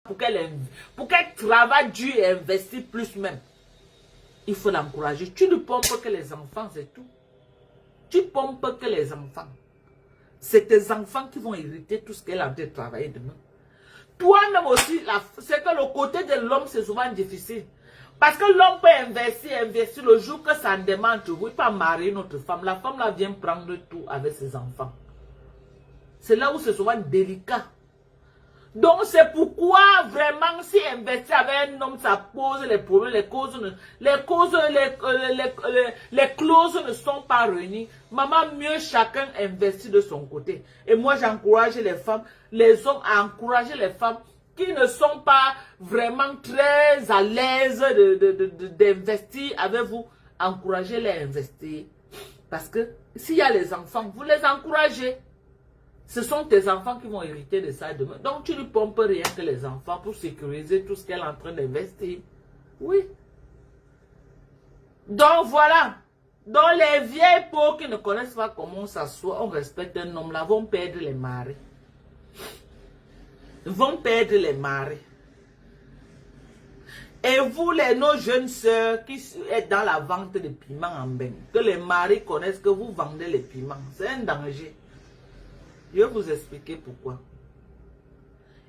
pour qu'elle travaille dur et investit plus même. Il faut l'encourager. Tu ne pompes que les enfants, c'est tout. Tu pompes que les enfants. C'est tes enfants qui vont hériter tout ce qu'elle a de travailler demain. Toi-même aussi, c'est que le côté de l'homme, c'est souvent difficile. Parce que l'homme peut investir le jour que ça demande. Il ne peut pas marier notre femme. La femme là vient prendre tout avec ses enfants. C'est là où c'est souvent délicat. Donc c'est pourquoi vraiment si investir avec un homme, ça pose les problèmes, les clauses ne sont pas réunies. Maman, mieux chacun investit de son côté. Et moi j'encourage les femmes, les hommes à encourager les femmes qui ne sont pas vraiment très à l'aise d'investir avec vous. Encouragez-les à investir. Parce que s'il y a les enfants, vous les encouragez. Ce sont tes enfants qui vont hériter de ça demain. Donc, tu ne pompes rien que les enfants pour sécuriser tout ce qu'elle est en train d'investir. Oui. Donc, voilà. Donc, les vieilles peaux qui ne connaissent pas comment on s'assoit, on respecte un homme là, vont perdre les maris. Vont perdre les maris. Et vous, nos jeunes sœurs qui êtes dans la vente de piments en bain, que les maris connaissent que vous vendez les piments, c'est un danger. Je vais vous expliquer pourquoi.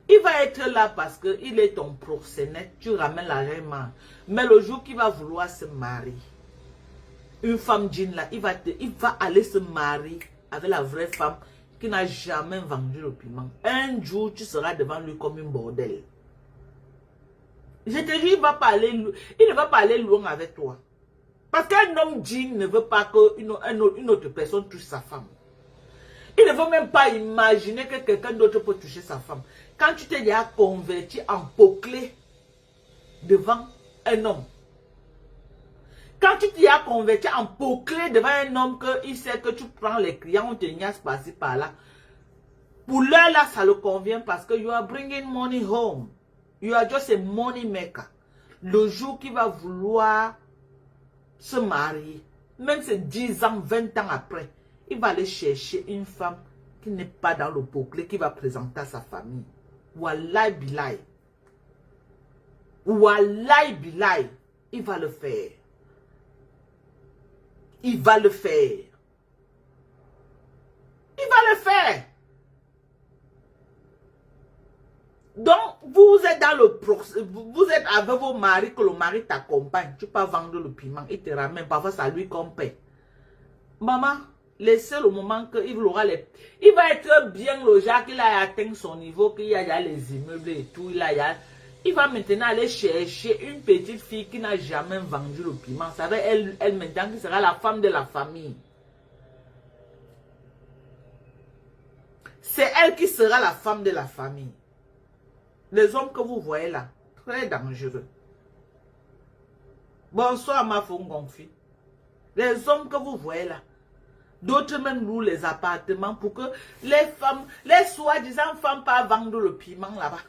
Il va être là parce qu'il est ton proxénète, tu ramènes l'argent. Mais le jour qu'il va vouloir se marier, une femme djinn là, il va aller se marier avec la vraie femme qui n'a jamais vendu le piment. Un jour, tu seras devant lui comme une bordel. Je te dis, il ne va pas aller loin avec toi. Parce qu'un homme djinn ne veut pas qu'une autre personne touche sa femme. Il ne veut même pas imaginer que quelqu'un d'autre peut toucher sa femme. Quand tu t'es déjà converti en poclé devant un homme. Quand tu t'es déjà converti en poclé devant un homme, qu'il sait que tu prends les clients, on te niaise par-ci par-là. Pour l'heure là, ça le convient parce que you are bringing money home. You are just a money maker. Le jour qu'il va vouloir se marier, même c'est 10 ans, 20 ans après, il va aller chercher une femme qui n'est pas dans le bouclier, qui va présenter à sa famille. Wallahi billahi. Wallahi billahi. Il va le faire. Il va le faire. Il va le faire. Donc, vous êtes dans le procès, vous êtes avec vos maris, que le mari t'accompagne. Tu peux pas vendre le piment, il te ramène. Parfois, ça lui qu'on paie. Maman, laissez le moment qu'il aura les... Il va être bien le genre qu'il a atteint son niveau, qu'il y a les immeubles et tout. Il va maintenant aller chercher une petite fille qui n'a jamais vendu le piment. Ça va elle maintenant qui sera la femme de la famille. C'est elle qui sera la femme de la famille. Les hommes que vous voyez là, très dangereux. Bonsoir ma fongonfi. Les hommes que vous voyez là, d'autres même louent les appartements pour que les femmes, les soi-disant femmes pas vendre le piment là-bas.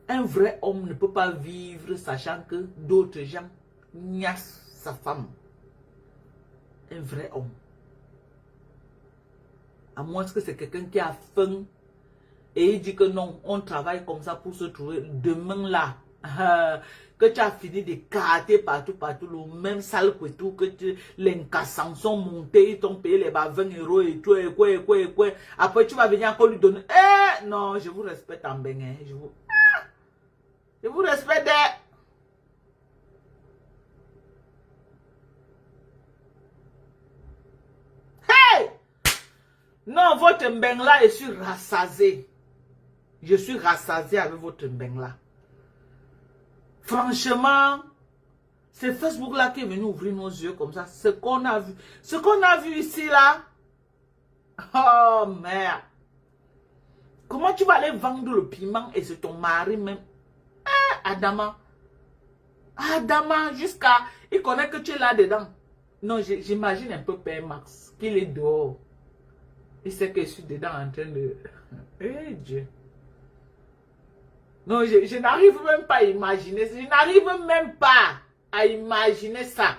Un vrai homme ne peut pas vivre sachant que d'autres gens niassent sa femme. Un vrai homme. À moins que c'est quelqu'un qui a faim et il dit que non, on travaille comme ça pour se trouver demain là. Que tu as fini de carter partout, le même sale que tout, que les cassants sont montés, ils t'ont payé les 20 € et tout, et quoi. Après, tu vas venir encore lui donner. Eh, non, je vous respecte en ben, hein, je vous respecte. Hey! Non, votre ben là, je suis rassasié. Je suis rassasié avec votre ben là. Franchement, c'est Facebook là qui est venu ouvrir nos yeux comme ça. Ce qu'on a vu. Ce qu'on a vu ici là. Oh merde. Comment tu vas aller vendre le piment et c'est ton mari même. Eh, Adama. Adama, jusqu'à... Il connaît que tu es là dedans. Non, j'imagine un peu Père Max. Qu'il est dehors. Il sait que je suis dedans en train de... Eh Dieu. Non, je n'arrive même pas à imaginer. Je n'arrive même pas à imaginer ça.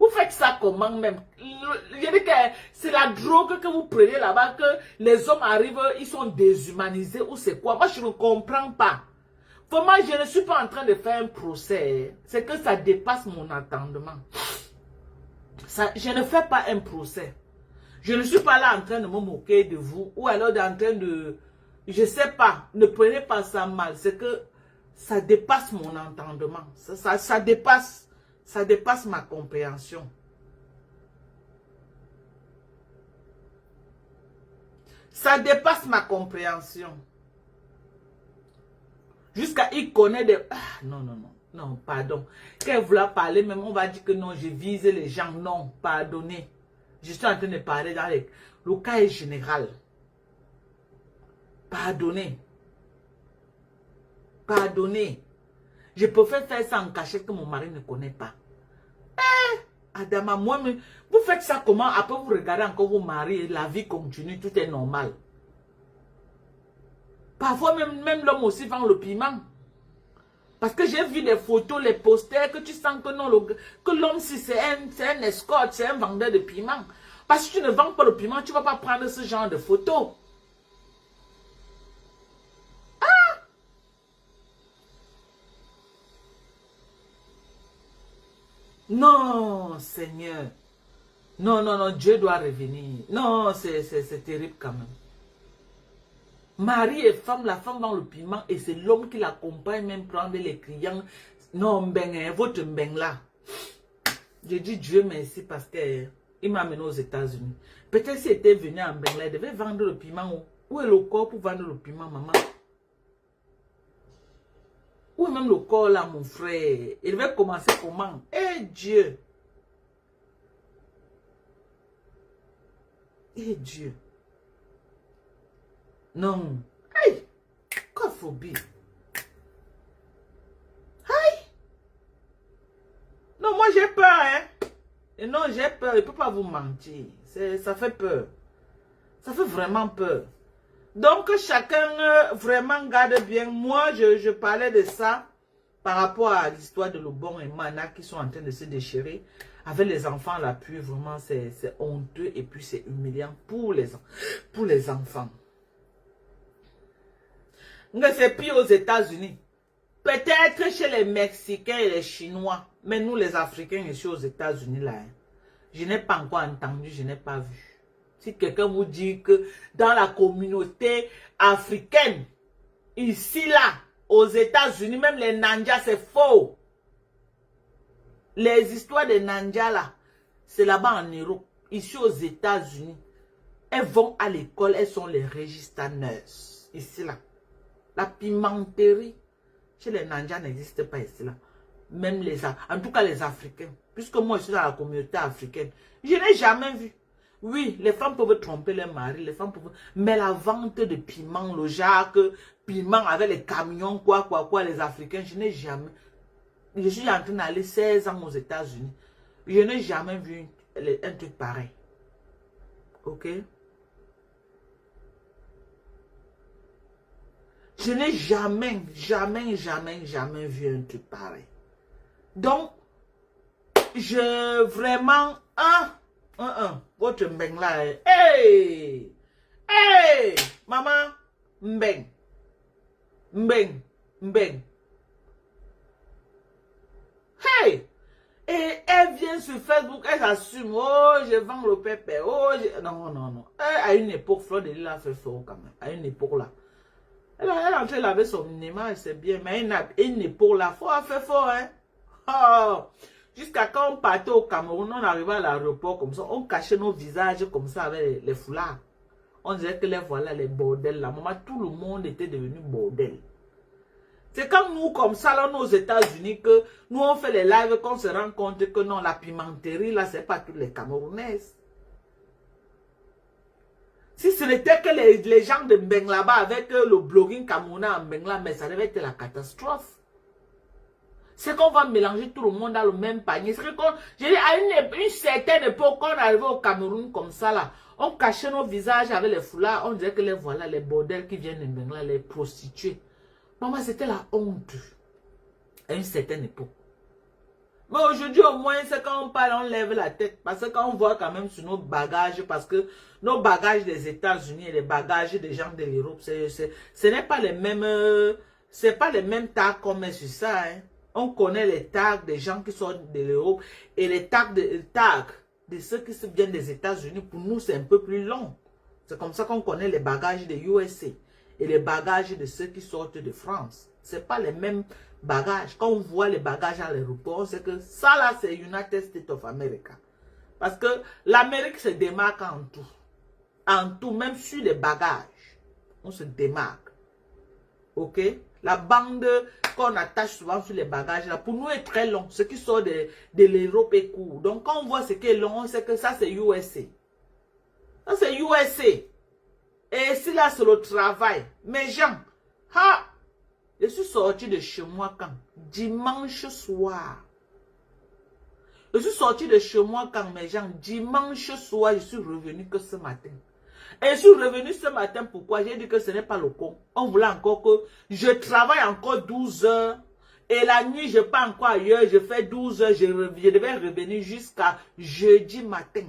Vous faites ça comment même? Je dis que c'est la drogue que vous prenez là-bas, que les hommes arrivent, ils sont déshumanisés ou c'est quoi? Moi, je ne comprends pas. Vraiment, je ne suis pas en train de faire un procès. C'est que ça dépasse mon entendement. Je ne fais pas un procès. Je ne suis pas là en train de me moquer de vous ou alors en train de... Je ne sais pas. Ne prenez pas ça mal. C'est que ça dépasse mon entendement. Ça dépasse ma compréhension. Ça dépasse ma compréhension. Jusqu'à il connaît des... Ah, non, non, non. Non, pardon. Quand elle voulait parler, même on va dire que non, je vise les gens. Non, pardonnez. Je suis en train de parler dans le cas est général. Pardonnez. Pardonnez. Je préfère faire ça en cachette que mon mari ne connaît pas. Adama, moi, vous faites ça comment? Après, vous regardez encore vos maris, la vie continue, tout est normal. Parfois, même l'homme aussi vend le piment. Parce que j'ai vu des photos, les posters, que tu sens que non, que l'homme, si c'est un escorte, c'est un vendeur de piment. Parce que tu ne vends pas le piment, tu ne vas pas prendre ce genre de photos. Non, Seigneur. Non, non, non, Dieu doit revenir. Non, c'est terrible quand même. Mari et femme, la femme vend le piment et c'est l'homme qui l'accompagne même prendre les clients. Non, votre mbeng là. Je dis Dieu merci parce qu'il m'a amené aux États-Unis. Peut-être s'il était venu en mbeng là, il devait vendre le piment. Où est le corps pour vendre le piment, maman? Où est même le corps là, mon frère? Il devait commencer comment? Eh Dieu! Eh Dieu! Non. Aïe! Quoi phobie? Aïe! Non, moi j'ai peur, hein? Et non, j'ai peur. Je ne peux pas vous mentir. Ça fait peur. Ça fait vraiment peur. Donc, chacun vraiment garde bien. Moi, je parlais de ça par rapport à l'histoire de Lobong et Mana qui sont en train de se déchirer. Avec les enfants, la pluie, vraiment, c'est honteux et puis c'est humiliant pour les enfants. C'est pire aux États-Unis. Peut-être chez les Mexicains et les Chinois. Mais nous, les Africains, ici aux États-Unis, là, hein, je n'ai pas encore entendu, je n'ai pas vu. Si quelqu'un vous dit que dans la communauté africaine, ici, là, aux États-Unis, même les Nanjas, c'est faux. Les histoires des Nanjas, là, c'est là-bas en Europe. Ici, aux États-Unis, elles vont à l'école, elles sont les register nurses. Ici, là. La pimenterie chez les Nanjas n'existe pas ici, là. Même en tout cas les Africains. Puisque moi, je suis dans la communauté africaine. Je n'ai jamais vu. Oui, les femmes peuvent tromper leur mari, les femmes peuvent... Mais la vente de piment, le Jacques, piment avec les camions, quoi, les Africains, je n'ai jamais... Je suis en train d'aller 16 ans aux États-Unis. Je n'ai jamais vu un truc pareil. Ok? Je n'ai jamais vu un truc pareil. Donc, vraiment, votre mbeng là, hey, maman, mbeng, hey, et elle vient sur Facebook, elle s'assume, oh, je vends le pépé, oh, non, à une époque, Fleur de Lys a fait fort quand même, à une époque là. Elle est entrée laver son image, c'est bien, mais une époque là, faut faire fort, hein. Oh. Jusqu'à quand on partait au Cameroun, on arrivait à l'aéroport comme ça, on cachait nos visages comme ça avec les foulards. On disait que les voilà les bordels là. Maman, tout le monde était devenu bordel. C'est quand nous, comme ça, là, aux États-Unis, que nous, on fait les lives, qu'on se rend compte que non, la pimenterie là, c'est pas toutes les Camerounaises. Si ce n'était que les gens de Mbeng là-bas avec le blogging camerounais en Mbeng là, mais ça devait être la catastrophe. C'est qu'on va mélanger tout le monde dans le même panier. C'est que j'ai dit, à une certaine époque, quand on arrivait au Cameroun comme ça là, on cachait nos visages avec les foulards, on disait que les voilà, les bordels qui viennent de Mbeng là, les prostituées. Maman, c'était la honte. À une certaine époque. Mais aujourd'hui, au moins, c'est quand on parle, on lève la tête. Parce que quand on voit quand même sur nos bagages, parce que nos bagages des États-Unis et les bagages des gens de l'Europe, ce n'est pas les mêmes, c'est pas les mêmes tags qu'on met sur ça. Hein. On connaît les tags des gens qui sont de l'Europe et les tags de ceux qui viennent des États-Unis. Pour nous, c'est un peu plus long. C'est comme ça qu'on connaît les bagages des USA et les bagages de ceux qui sortent de France. Ce n'est pas les mêmes bagages. Quand on voit les bagages à l'aéroport, c'est que ça là, c'est United States of America. Parce que l'Amérique se démarque en tout. En tout, même sur les bagages. On se démarque. Ok? La bande qu'on attache souvent sur les bagages, là, pour nous, est très long. Ce qui sort de l'Europe est court. Donc, quand on voit ce qui est long, on sait que ça, c'est USA. Ça, c'est USA. Et ici, là, c'est le travail. Mes gens, je suis sorti de chez moi quand? Dimanche soir. Je suis sorti de chez moi quand, mes gens? Dimanche soir, je suis revenu que ce matin. Et je suis revenu ce matin, pourquoi? J'ai dit que ce n'est pas le con. On voulait encore que je travaille encore 12 heures. Et la nuit, je pars encore ailleurs, je fais 12 heures, je devais revenir jusqu'à jeudi matin.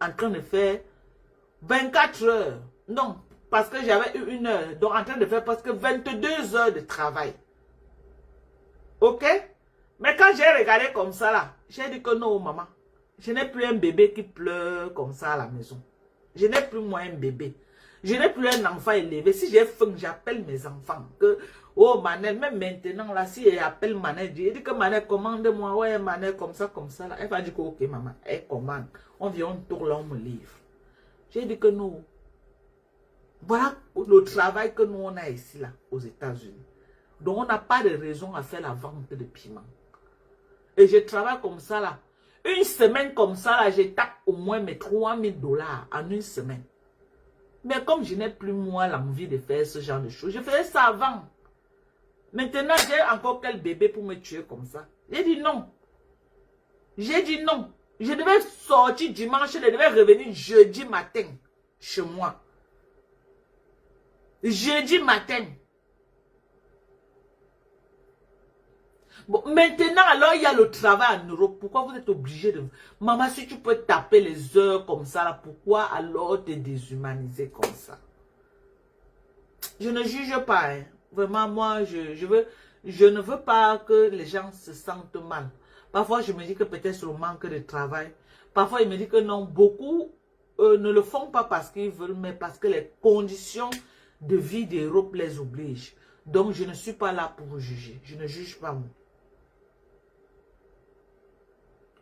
En train de faire 24 heures. Non, parce que j'avais eu 1 heure. Donc, en train de faire presque 22 heures de travail. Ok? Mais quand j'ai regardé comme ça là, j'ai dit que non, maman. Je n'ai plus un bébé qui pleure comme ça à la maison. Je n'ai plus moi un bébé. Je n'ai plus un enfant élevé. Si j'ai faim, j'appelle mes enfants. Que, oh, Manel, même maintenant, là, si elle appelle Manel, je dis que Manel, commande-moi. Ouais, Manel, comme ça, là. Elle va dire que, ok, maman, elle commande. On vient, on tourne là, on me livre. J'ai dit que non. Voilà le travail que nous, on a ici, là, aux États-Unis. Donc, on n'a pas de raison à faire la vente de piment. Et je travaille comme ça, là. Une semaine comme ça, là, je tape au moins mes $3000 en une semaine. Mais comme je n'ai plus, moi, l'envie de faire ce genre de choses, je faisais ça avant. Maintenant, j'ai encore quel bébé pour me tuer comme ça? J'ai dit non. J'ai dit non. Je devais sortir dimanche, je devais revenir jeudi matin chez moi. Jeudi matin. Bon, maintenant, alors, il y a le travail en Europe. Pourquoi vous êtes obligé de... Maman, si tu peux taper les heures comme ça, là, pourquoi alors te déshumaniser comme ça? Je ne juge pas. Hein. Vraiment, moi, je ne veux pas que les gens se sentent mal. Parfois, je me dis que peut-être c'est le manque de travail. Parfois, il me dit que non, beaucoup ne le font pas parce qu'ils veulent, mais parce que les conditions de vie d'Europe les obligent. Donc, je ne suis pas là pour juger. Je ne juge pas, moi.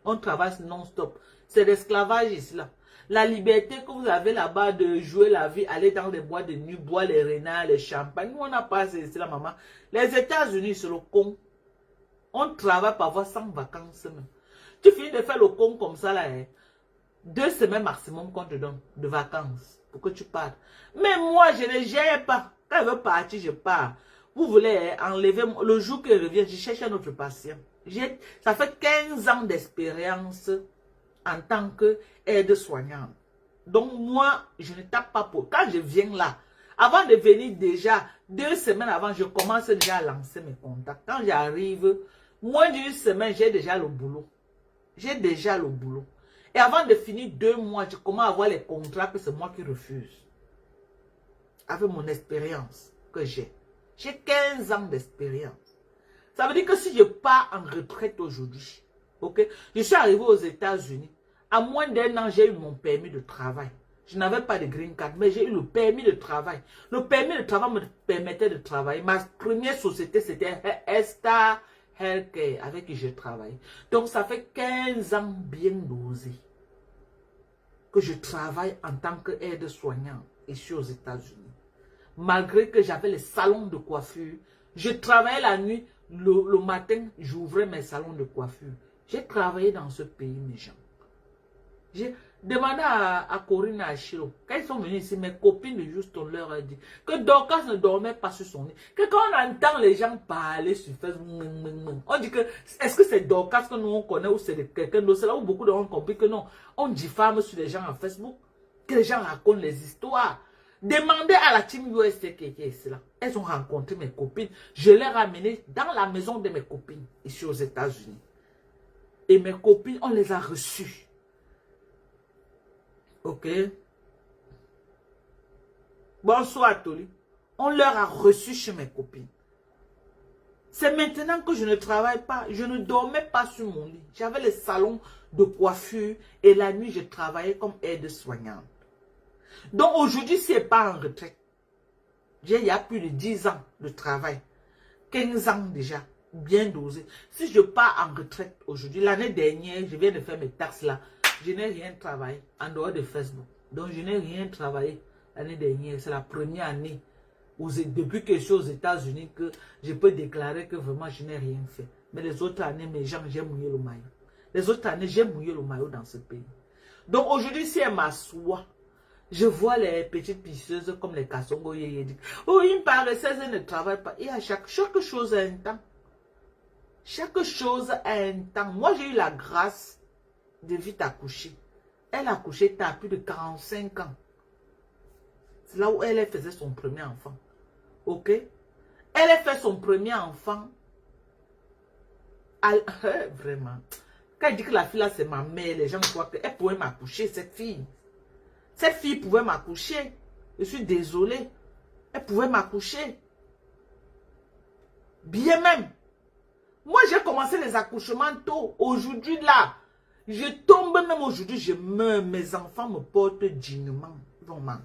On travaille non-stop. C'est l'esclavage ici, là. La liberté que vous avez là-bas de jouer la vie, aller dans les bois de nuit, boire les renards, les champagnes. Nous, on n'a pas ici, là, maman. Les États-Unis, c'est le con. On travaille parfois sans vacances même. Tu finis de faire le con comme ça, là. Hein. 2 semaines maximum qu'on te donne de vacances pour que tu partes. Mais moi, je ne gère pas. Quand je veux partir, je pars. Vous voulez enlever, le jour que je reviens, je cherche un autre patient. Ça fait 15 ans d'expérience en tant qu'aide-soignante. Donc moi, je ne tape pas pour. Quand je viens là, avant de venir déjà, 2 semaines avant, je commence déjà à lancer mes contacts. Quand j'arrive, moins d'1 semaine, j'ai déjà le boulot. J'ai déjà le boulot. Et avant de finir 2 mois, je commence à avoir les contrats que c'est moi qui refuse. Avec mon expérience que j'ai. J'ai 15 ans d'expérience. Ça veut dire que si je pars en retraite aujourd'hui, ok, je suis arrivé aux États-Unis, à moins d'1 an, j'ai eu mon permis de travail. Je n'avais pas de green card, mais j'ai eu le permis de travail. Le permis de travail me permettait de travailler. Ma première société, c'était Esta Healthcare, avec qui je travaille. Donc, ça fait 15 ans bien dosé que je travaille en tant qu'aide-soignant ici aux États-Unis. Malgré que j'avais les salons de coiffure, je travaillais la nuit, le matin, j'ouvrais mes salons de coiffure. J'ai travaillé dans ce pays, mes gens. J'ai demandé à Corinne et à Chiro, quand ils sont venus ici, mes copines de Houston leur ont dit que Dorcas ne dormait pas sur son lit. Que quand on entend les gens parler sur Facebook, on dit que est-ce que c'est Dorcas que nous on connaît ou c'est quelqu'un d'autre? C'est là où beaucoup de gens ont compris que non, on diffame sur les gens en Facebook, que les gens racontent les histoires. Demandez à la team USA qui est ici là. Elles ont rencontré mes copines. Je les ai ramenées dans la maison de mes copines, ici aux États-Unis. Et mes copines, on les a reçues. Ok? Bonsoir, Toli. On leur a reçu chez mes copines. C'est maintenant que je ne travaille pas. Je ne dormais pas sur mon lit. J'avais le salon de coiffure et la nuit, je travaillais comme aide-soignante. Donc aujourd'hui, si ce n'est pas en retraite, il y a plus de 10 ans de travail. 15 ans déjà, bien dosé. Si je pars en retraite aujourd'hui, l'année dernière, je viens de faire mes taxes là, je n'ai rien travaillé en dehors de Facebook. Donc je n'ai rien travaillé l'année dernière. C'est la première année depuis que je suis aux États-Unis que je peux déclarer que vraiment je n'ai rien fait. Mais les autres années, mes gens, j'ai mouillé le maillot. Les autres années, j'ai mouillé le maillot dans ce pays. Donc aujourd'hui, si elle m'assoit, je vois les petites pisseuses comme les Kassongo Yéyé. Oh, il me paraissait qu'elles ne travaillent pas. Il y a chaque chose a un temps. Chaque chose a un temps. Moi, j'ai eu la grâce de vite accoucher. Elle a accouché à plus de 45 ans. C'est là où elle faisait son premier enfant. Ok? Elle a fait son premier enfant. Vraiment. Quand elle dit que la fille là, c'est ma mère, les gens croient qu'elle pouvait m'accoucher, cette fille. Cette fille pouvait m'accoucher. Je suis désolée. Elle pouvait m'accoucher. Bien même. Moi, j'ai commencé les accouchements tôt. Aujourd'hui, là, je tombe même aujourd'hui, je meurs. Mes enfants me portent dignement. Vraiment.